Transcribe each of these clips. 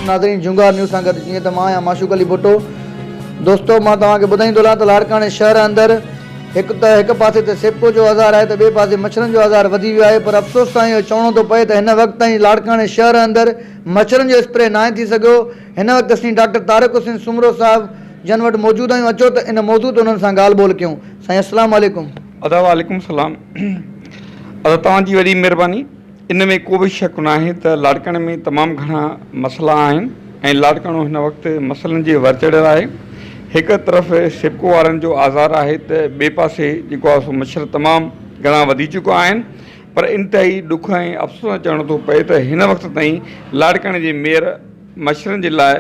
नाज़रीन जुंगार न्यूज़ सां गॾु जीअं त मां आहियां माशूक अली भुट्टो। दोस्तो मां तव्हांखे ॿुधाईंदो रहां त लाड़काणे शहर अंदरि हिकु पासे ते सिपको जो आज़ार आहे त ॿिए पासे मच्छरनि जो आज़ार वधी वियो आहे। पर अफ़सोस सां इहो चवणो थो पए त हिन वक़्तु ताईं लाड़काणे शहर अंदरि मच्छरनि जो स्प्रे न थी सघियो। हिन वक़्तु असीं डॉक्टर तारिक हुसैन सुमरो साहिब जन वटि मौजूदु आहियूं। अचो त इन मौज़ू ते उन्हनि सां ॻाल्हि ॿोल कयूं। साईं अस्सलाम वालेकुम। अदा वालेकुम सलाम। तव्हांजी वॾी महिरबानी। इन में को बि शक न आहे त लाड़काणे में तमामु घणा मसइला आहिनि ऐं लाड़काणो हिन वक़्तु मसइलनि जे वरचड़ आहे। हिकु तरफ़ सिपको वारनि जो आज़ार आहे त ॿिए पासे जेको आहे सो मच्छर तमामु घणा वधी चुका आहिनि। पर इंतिहाई ॾुख ऐं अफ़सोस चवणो थो पए त हिन वक़्त ताईं लाड़काणे जे मेयर मच्छरनि जे लाइ,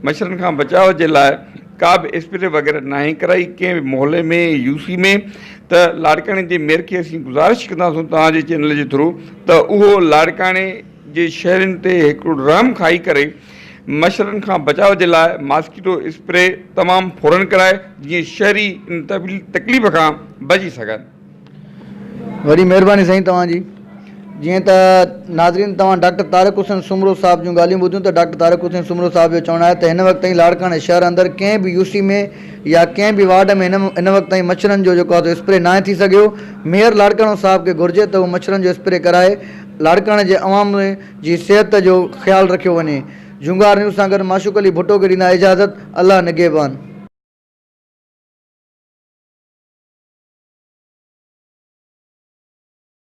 मच्छरनि खां बचाव जे लाइ का बि स्प्रे वग़ैरह नाहे कराई कंहिं बि मोहल्ले में यूसी में। त लाड़काणे जे मेयर खे असीं गुज़ारिश कंदासीं तव्हांजे चैनल जे थ्रू त उहो लाड़काणे जे शहरनि ते हिकिड़ो रहम खाई करे मच्छरनि खां बचाव जे लाइ मॉस्किटो स्प्रे तमामु फ़ौरन कराए जीअं शहरी इन तकलीफ़ खां बची सघनि। वॾी महिरबानी साईं तव्हांजी। जीअं त नाज़रीन तव्हां डॉक्टर तारिक हुसैन सुमरो साहिब जूं ॻाल्हियूं ॿुधियूं त डॉक्टर तारिक हुसैन सुमरो साहिब जो चवणु आहे त हिन वक़्तु ताईं लाड़काणे शहर अंदरि कंहिं बि यूसी में या कंहिं बि वार्ड में हिन वक़्तु ताईं मच्छरनि जो जेको आहे स्प्रे न थी सघियो। मेयर लाड़काणो साहिब खे घुरिजे त उहो मच्छरनि जो स्प्रे कराए लाड़काणे जे अवाम जी सिहत जो ख़्यालु रखियो वञे। जुंगार न्यूज़ सां गॾु माशूक अली भुट्टो खे ॾींदा इजाज़त। अल्लाह निगहबान।